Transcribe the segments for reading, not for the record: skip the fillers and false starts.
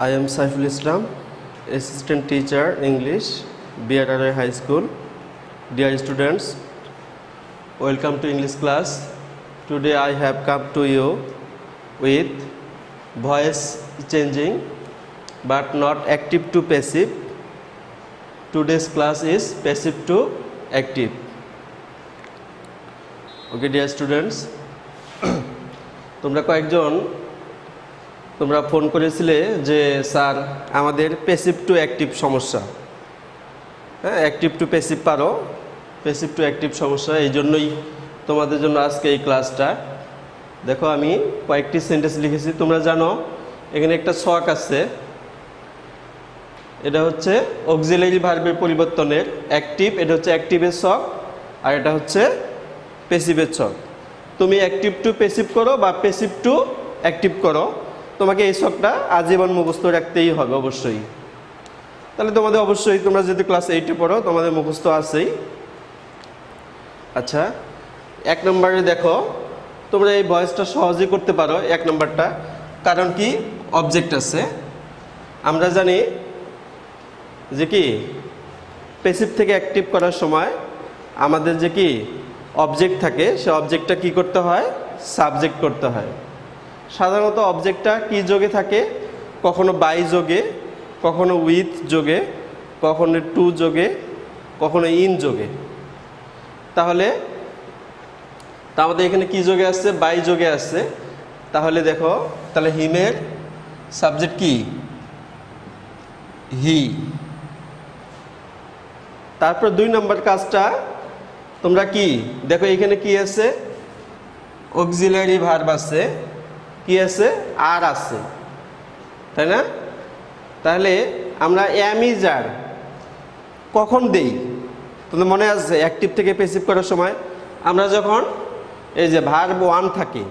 I am Saiful Islam, Assistant Teacher English, BRRI High School. Dear students, welcome to English class. Today I have come to you with voice changing but not active to passive. Today's class is passive to active. Okay dear students, তোমরা কয়েকজন তোমরা phone করেছিলে যে sir আমাদের passive to active সমস্যা, হ্যাঁ active to passive পারো, passive to active সমস্যা, এই জন্যই তোমাদের জন্য আজকে এই ক্লাসটা। দেখো আমি কয়েকটি সেন্টেন্স লিখেছি, তোমরা জানো এখানে একটা ছক আছে, এটা হচ্ছে অক্সিলারি ভার্বের পরিবর্তনের অ্যাক্টিভ, এটা হচ্ছে অ্যাক্টিভের ছক, আর এটা হচ্ছে প্যাসিভের ছক। তুমি অ্যাক্টিভ টু প্যাসিভ করো বা প্যাসিভ টু অ্যাক্টিভ করো, তোমাকে এই ছকটা আজীবন মুখস্থ রাখতেই হবে অবশ্যই। তাহলে তোমাদের অবশ্যই, তোমরা যদি ক্লাস 8-এ পড়ো তোমাদের মুখস্থ আছেই। আচ্ছা, 1 নম্বরে দেখো, তোমরা এই ভয়েসটা সহজেই করতে পারো 1 নম্বরটা, কারণ কি অবজেক্ট আছে। আমরা জানি যে কি প্যাসিভ থেকে অ্যাক্টিভ করার সময় আমাদের যে কি অবজেক্ট থাকে, সে অবজেক্টটা কি করতে হয়, সাবজেক্ট করতে হয়। সাধারণত অবজেক্টটা কি যোগে থাকে, কখনো বাই যোগে, কখনো উইথ যোগে, কখনো টু যোগে, কখনো ইন যোগে। তাহলে আমাদের এখানে কি যোগে আসছে, বাই যোগে আসছে। তাহলে দেখো, তাহলে হিমের সাবজেক্ট কি, হি। তারপর 2 নম্বর কাজটা তোমরা কি দেখো, এখানে কি আছে, অক্সিলারি ভার্ব আছে, কি আছে, আর আছে, তাই না? তাহলে আমরা অ্যাম ইজ আর কখন দেই, তোমাদের মনে আছে অ্যাক্টিভ থেকে প্যাসিভ করার সময় আমরা যখন এই যে ভার্ব 1 থাকে,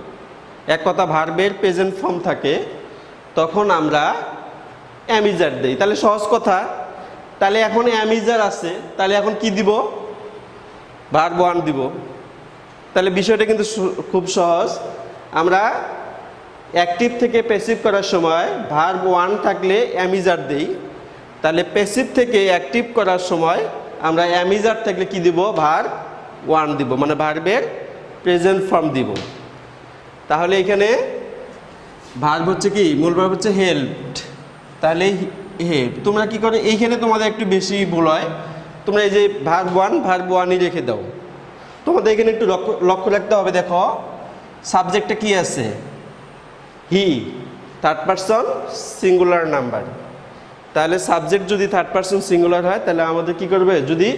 এক কথা ভার্বের প্রেজেন্ট ফর্ম থাকে, তখন আমরা অ্যাম ইজ আর দেই। তাহলে সহজ কথা, তাহলে এখন অ্যাম ইজ আর আছে, তাহলে এখন কি দিব, ভার্ব 1 দিব। তাহলে বিষয়টা কিন্তু খুব সহজ। আমরা অ্যাক্টিভ থেকে প্যাসিভ করার সময় ভার্ব 1 থাকলে অ্যাম ইজ আর দেই, তাহলে প্যাসিভ থেকে অ্যাক্টিভ করার সময় আমরা অ্যাম ইজ আর থাকলে কি দিব, ভার্ব 1 দিব, মানে ভার্বের প্রেজেন্ট ফর্ম দিব। তাহলে এখানে ভার্ব হচ্ছে কি, মূল ভার্ব হচ্ছে হেল্পড, তাহলে হেল্প। তোমরা কি করে, এইখানে তোমাদের একটু বেশি ভুল হয়, তোমরা এই যে ভার্ব 1ই রেখে দাও। তোমাদের এখানে একটু লক্ষ্য রাখতে হবে। দেখো সাবজেক্টটা কি আছে, হি, থার্ড পারসন সিঙ্গুলার নাম্বার। তাহলে সাবজেক্ট যদি থার্ড পারসন সিঙ্গুলার হয়, তাহলে আমাদের কি করবে, যদি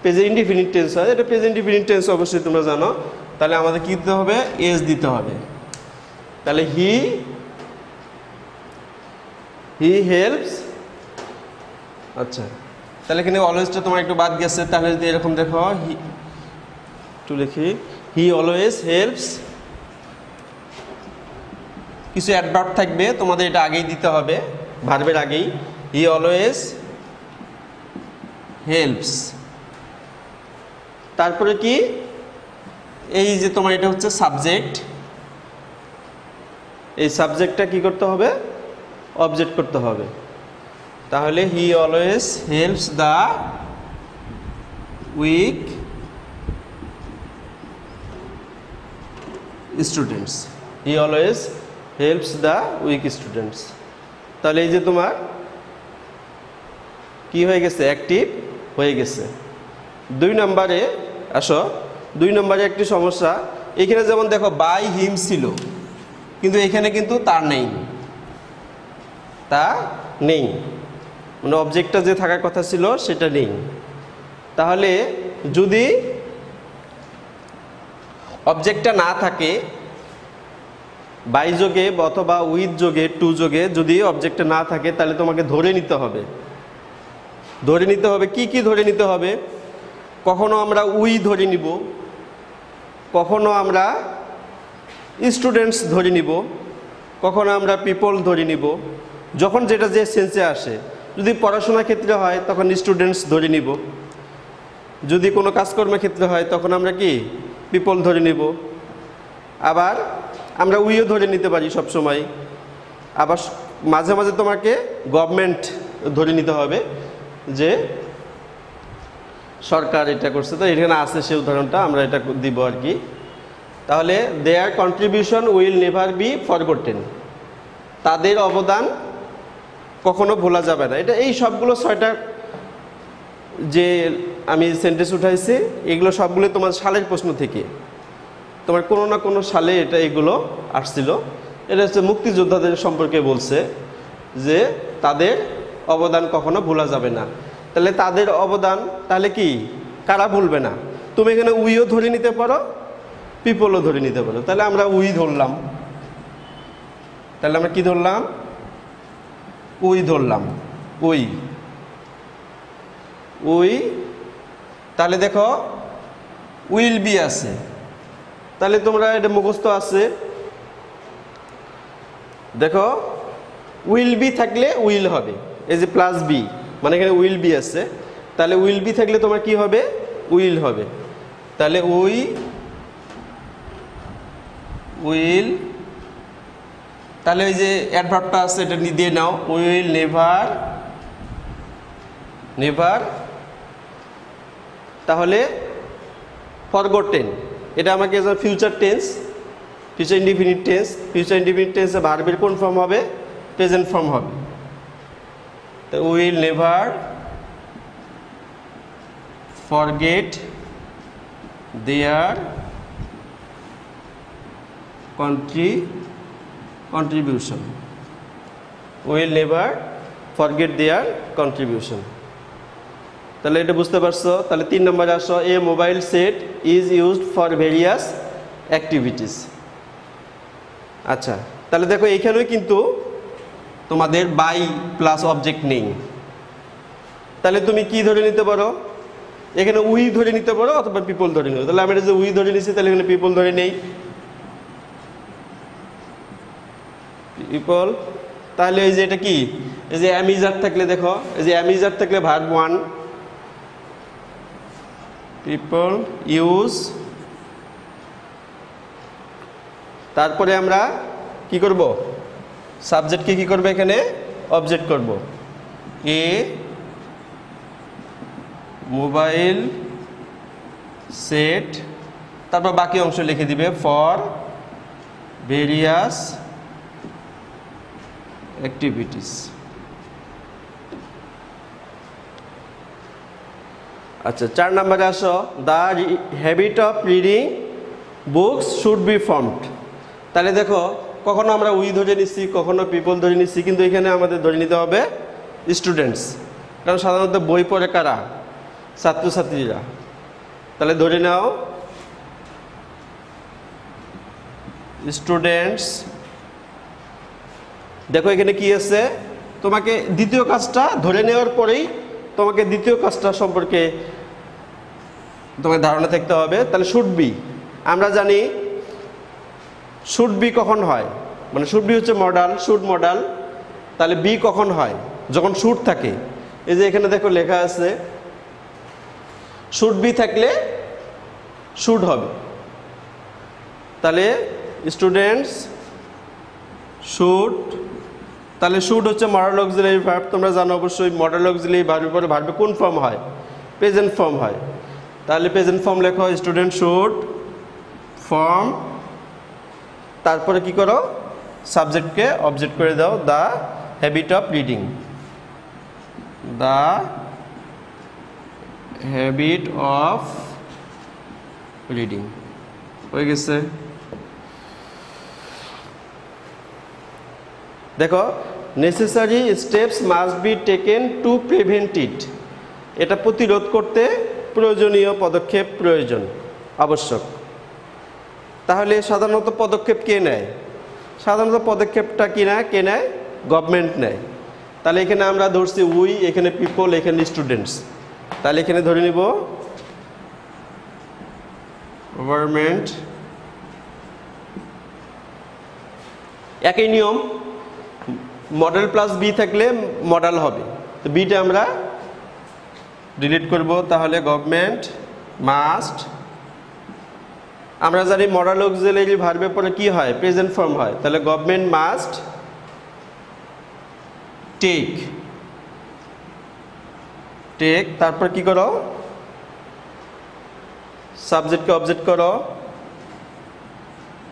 প্রেজেন্ট ইনডিফিনিট টেন্স হয়, এটা প্রেজেন্ট ইনডিফিনিট টেন্স অবশ্যই তোমরা জানো, তাহলে আমাদের কি দিতে হবে, এস দিতে হবে। তাহলে হি হেল্পস। আচ্ছা, তাহলে এখানে অলওয়েজটা তোমার একটু বাদ গেছে, তাহলে যদি এরকম দেখো, হি একটু লিখি, হি অলওয়েজ হেল্পস। কিছু অ্যাডভার্ব থাকবে, তোমাদের এটা আগেই দিতে হবে, ভার্বের আগেই, হি অলওয়েজ হেল্পস। তারপরে কি, এই যে তোমার এটা হচ্ছে সাবজেক্ট, এই সাবজেক্টটা কি করতে হবে, অবজেক্ট করতে হবে। তাহলে he always helps the week students, he always helps the week students. তাহলে এই যে তোমার কি হয়ে গেছে, অ্যাক্টিভ হয়ে গেছে। 2 নম্বরে আসো, 2 নম্বরে একটি সমস্যা, এখানে যেমন দেখো বাই হিম ছিল, কিন্তু এখানে কিন্তু তার নেই, তা নেই, মানে অবজেক্টটা যে থাকার কথা ছিল সেটা নেই। তাহলে যদি অবজেক্টটা না থাকে, বাই যোগে অথবা উইথ যোগে, টু যোগে যদি অবজেক্টটা না থাকে, তাহলে তোমাকে ধরে নিতে হবে। কি কি ধরে নিতে হবে, কখনো আমরা উই ধরে নিব, কখনো আমরা স্টুডেন্টস ধরে নিব, কখনো আমরা পিপল ধরে নিব, যখন যেটা যে সেন্সে আসে। যদি পড়াশোনার ক্ষেত্রে হয় তখন স্টুডেন্টস ধরে নিব, যদি কোনো কাজকর্মের ক্ষেত্রে হয় তখন আমরা কি পিপল ধরে নিব। আবার আমরা উইও ধরে নিতে পারি সব সময়, আবার মাঝে মাঝে তোমাকে গভর্নমেন্ট ধরে নিতে হবে যে সরকার এটা করছে, তো এখানে আছে সেই উদাহরণটা আমরা এটা দিব আর কি। তাহলে দেয়ার contribution will never be forgotten, তাদের অবদান কখনো ভোলা যাবে না। এটা এই সবগুলো 6টা যে আমি সেন্টেন্স উঠাইছি এগুলো সবগুলো তোমার সালের প্রশ্ন থেকে, তোমার কোনো না কোনো সালে এটা এগুলো আসছিল। এটা হচ্ছে মুক্তিযোদ্ধাদের সম্পর্কে বলছে যে তাদের অবদান কখনো ভোলা যাবে না। তাহলে তাদের অবদান তাহলে কি কারা ভুলবে না? তুমি এখানে উইও ধরে নিতে পারো, পিপলও ধরে নিতে পারো। তাহলে আমরা উই ধরলাম, তাহলে আমরা কি ধরলাম? উই ধরলাম, উই উই। তাহলে দেখো উইল বি আছে, তাহলে তোমরা এটা মুখস্থ আছে। দেখো উইল বি থাকলে উইল হবে, এই যে প্লাস বি মানে এখানে উইল বি আছে, তাহলে উইল বি থাকলে তোমার কি হবে? উইল হবে। তাহলে উইল, তাহলে ওই যে অ্যাডভার্বটা আছে এটা দিয়ে নাও, উইল নেভার। তাহলে ফরগটেন, এটা আমাকে future tense, future indefinite tense. Future indefinite টেন্সে ভার্বের কোন ফর্ম হবে? প্রেজেন্ট ফর্ম হবে। তো will never forget their contribution, will never forget their contribution। তাহলে এটা বুঝতে পারছো? তাহলে 3 নম্বরে আসো, a mobile set is used for various activities. আচ্ছা, তাহলে দেখো এইখানেও কিন্তু তোমাদের বাই প্লাস অবজেক্ট নেই, তাহলে তুমি কি ধরে নিতে পারো? এখানে উই ধরে নিতে পারো অথবা পিপল ধরে নিতে। তাহলে আমি যে উই ধরে নিছি, তাহলে এখানে পিপল ধরে নেই, পিপল। তাহলে এই যে এটা কি, এই যে অ্যামিজার থাকলে দেখো, এই যে অ্যামিজার থাকলে ভার্ব 1, পিপল ইউজ। তারপরে আমরা কি করব? সাবজেক্টকে কি করবে? এখানে অবজেক্ট করব, এ মোবাইল সেট, তারপর বাকি অংশ লিখে দিবে ফর ভেরিয়াস অ্যাক্টিভিটিস। আচ্ছা, 4 নম্বরে আসো, the habit of reading books should be formed. তাহলে দেখো কখনো আমরা উই ধরে নিচ্ছি, কখনো পিপল ধরে নিচ্ছি, কিন্তু এখানে আমাদের ধরে নিতে হবে স্টুডেন্টস, কারণ সাধারণত বই পড়ে কারা? ছাত্রছাত্রীরা। তাহলে ধরে নাও স্টুডেন্টস। দেখো এখানে কি আছে, তোমাকে দ্বিতীয় কাজটা ধরে নেওয়ার পরেই তোমাকে দ্বিতীয় কাজটা সম্পর্কে তোমার ধারণা থাকতে হবে। তাহলে শুড বি, আমরা জানি শুড বি কখন হয়, মানে শুড বি হচ্ছে মডাল, শুড মডাল। তাহলে বি কখন হয়? যখন শুড থাকে। এই যে এখানে দেখো লেখা আছে শুড বি থাকলে শুড হবে। তাহলে স্টুডেন্টস শুড, তাহলে শুড হচ্ছে মডাল অক্সিলারি ভার্ব। তোমরা জানো অবশ্যই মডাল অক্সিলারি ভার্বের পরে ভার্বে কোন ফর্ম হয়? প্রেজেন্ট ফর্ম হয়। তাহলে প্রেজেন্ট ফর্ম লেখো, স্টুডেন্ট শুড ফর্ম, তারপরে কি করো? সাবজেক্টকে অবজেক্ট করে দাও, the habit of reading, the habit of reading হয়ে গেছে। দেখো necessary steps must be taken to prevent ইট, এটা প্রতিরোধ করতে প্রয়োজনীয় পদক্ষেপ প্রয়োজন, আবশ্যক। তাহলে সাধারণত পদক্ষেপ কে নেয়? সাধারণত পদক্ষেপটা কি না কে নেয়? গভর্নমেন্ট নেয়। তাহলে এখানে আমরা ধরছি উই, এখানে পিপল, এখানে স্টুডেন্টস। তাহলে এখানে ধরে নিব গভর্নমেন্ট। একই নিয়ম, মডেল প্লাস বি থাকলে মডেল হবে, তো বিটা আমরা ডিলিট করব। তাহলে গভর্নমেন্ট মাস্ট, আমরা জানি মডেল অক্সিলারি ভার্বের পরে কি হয়? প্রেজেন্ট ফর্ম হয়। তাহলে গভর্নমেন্ট মাস্ট টেক, টেক, তারপর কি করো, সাবজেক্টকে অবজেক্ট করো,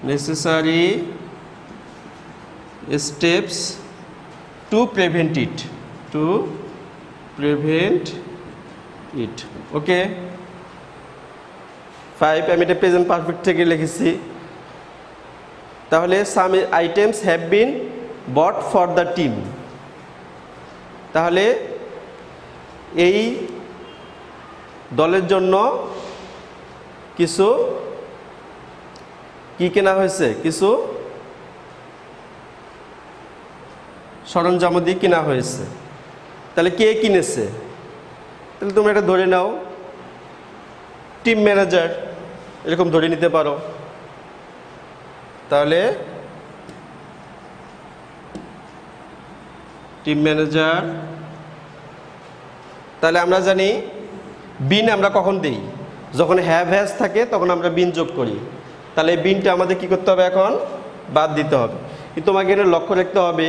necessary steps to prevent it, to prevent it. Okay, 5 আমি এটা প্রেজেন্ট পারফেক্ট থেকে লিখেছি। তাহলে some items have been bought for the team, তাহলে এই দলের জন্য কিছু কি কেনা হয়েছে, কিছু সরঞ্জামাদি কেনা হয়েছে। তাহলে কে কিনেছে, তাহলে তোমরা এটা ধরে নাও টিম ম্যানেজার, এরকম ধরে নিতে পারো। তাহলে টিম ম্যানেজার, তাহলে আমরা জানি বিন আমরা কখন দিই, যখন হ্যাভ হ্যাজ থাকে তখন আমরা বিন যোগ করি। তাহলে এই বিনটা আমাদের কি করতে হবে, এখন বাদ দিতে হবে। কিন্তু তোমাকে এটা লক্ষ্য রাখতে হবে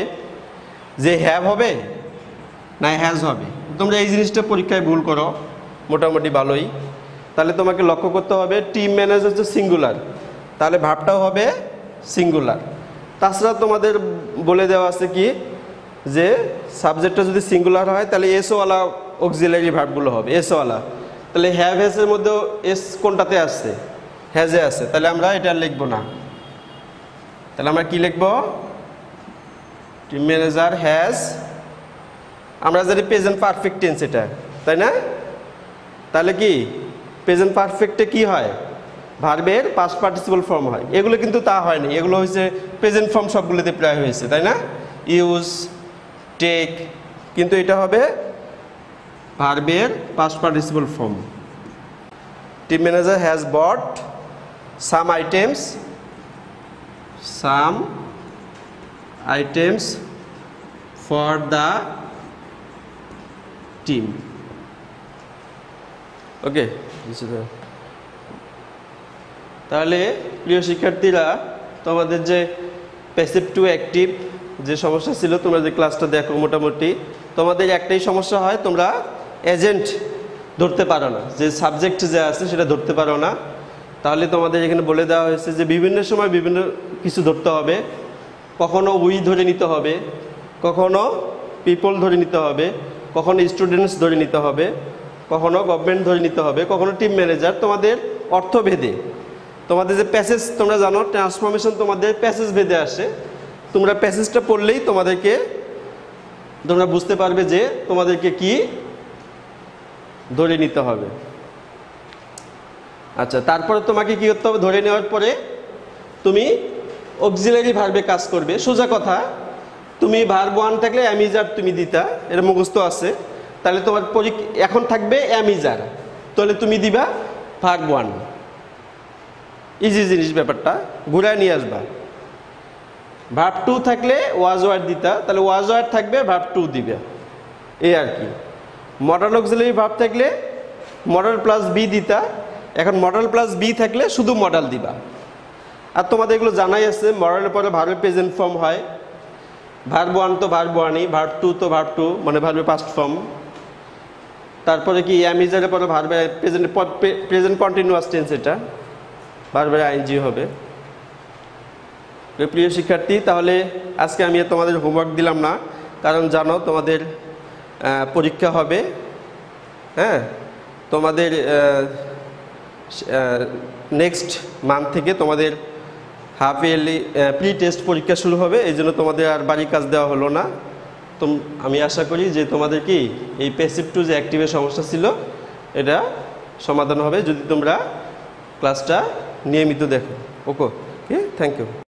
যে হ্যাভ হবে না হ্যাজ হবে। তোমরা এই জিনিসটা পরীক্ষায় ভুল করো মোটামুটি ভালোই। তাহলে তোমাকে লক্ষ্য করতে হবে টিম ম্যানেজার হচ্ছে সিঙ্গুলার, তাহলে ভাবটাও হবে সিঙ্গুলার। তাছাড়া তোমাদের বলে দেওয়া আছে কি যে সাবজেক্টটা যদি সিঙ্গুলার হয় তাহলে এসওয়ালা অক্সিলারি ভার্বগুলো হবে, এসওয়ালা। তাহলে হ্যাভ হ্যাজের মধ্যেও এস কোনটাতে আছে, হ্যাজে আছে, তাহলে আমরা এটা লিখবো না। তাহলে আমরা কি লিখবো, টিম ম্যানেজার হ্যাজ, আমরা জানি প্রেজেন্ট পারফেক্ট টেন্স এটা, তাই না? তাহলে কি প্রেজেন্ট পারফেক্টে কি হয়, ভার্বের পাস্ট পার্টিসিপল ফর্ম হয়। এগুলো কিন্তু তা হয়নি, এগুলো হয়েছে প্রেজেন্ট ফর্ম সবগুলোতে প্রায় হয়েছে, তাই না? ইউজ, টেক, কিন্তু এটা হবে ভার্বের past participle form. Team manager has bought some items, some items for the team. Okay, তাহলে প্রিয় শিক্ষার্থীরা, তোমাদের যে প্যাসিভ টু অ্যাক্টিভ যে সমস্যা ছিল, তোমরা যে ক্লাসটা দেখো মোটামুটি তোমাদের একটাই সমস্যা হয়, তোমরা এজেন্ট ধরতে পারো না, যে সাবজেক্ট যে আছে সেটা ধরতে পারো না। তাহলে তোমাদের এখানে বলে দেওয়া হয়েছে যে বিভিন্ন সময় বিভিন্ন কিছু ধরতে হবে, কখনো উই ধরে নিতে হবে, কখনো পিপল ধরে নিতে হবে, কখনো স্টুডেন্টস ধরে নিতে হবে, কখনো গভর্নমেন্ট ধরে নিতে হবে, কখনো টিম ম্যানেজার। তোমাদের অর্থভেদে তোমাদের যে প্যাসেজ, তোমরা জানো ট্রান্সফরমেশন তোমাদের প্যাসেজ ভেদে আসে, তোমরা প্যাসেজটা পড়লেই তোমাদেরকে তোমরা বুঝতে পারবে যে তোমাদেরকে কি ধরে নিতে হবে। আচ্ছা, তারপরে তোমাকে কি করতে হবে, ধরে নেওয়ার পরে তুমি অক্সিলারি ভার্বে কাজ করবে। সোজা কথা, তুমি ভার্ব ওয়ান থাকলে অ্যামিজার তুমি দিতা, এর মুখস্থ আছে। তাহলে তোমার এখন থাকবে অ্যামিজার, তাহলে তুমি দিবা ভার্ব ওয়ান। ইজি জিনিস, ব্যাপারটা ঘুরায় নিয়ে আসবা। ভার্ব টু থাকলে ওয়াজ ওয়ার্ড দিতা, তাহলে ওয়াজ ওয়ার্ড থাকবে, ভার্ব টু দিবে, এই আর কি। মডাল অক্সিলারি ভার্ব থাকলে মডাল প্লাস বি দিতা, এখন মডাল প্লাস বি থাকলে শুধু মডাল দিবা। আর তোমাদের এগুলো জানাই আছে, মডালের পরে ভার্বের প্রেজেন্ট ফর্ম হয়, ভার্ব ওয়ান তো ভার্ব ওয়ানই, ভার্ব টু তো ভার্ব টু, মানে ভার্বের পাস্ট ফর্ম। তারপরে কি অ্যামিজারের পরে ভার্বের প্রেজেন্ট কন্টিনিউয়াস টেন্স, এটা ভার্বের আইএনজি হবে। প্রিয় শিক্ষার্থী, তাহলে আজকে আমি তোমাদের হোমওয়ার্ক দিলাম না, কারণ জানো তোমাদের পরীক্ষা হবে। হ্যাঁ, তোমাদের নেক্সট মান্থ থেকে তোমাদের হাফ ইয়ারলি প্রি টেস্ট পরীক্ষা শুরু হবে, এই জন্য তোমাদের আর বাড়ির কাজ দেওয়া হলো না। তো আমি আশা করি যে তোমাদের কি এই প্যাসিভ টু যে অ্যাক্টিভের সমস্যা ছিল এটা সমাধান হবে যদি তোমরা ক্লাসটা নিয়মিত দেখো। ওকে, থ্যাংক ইউ।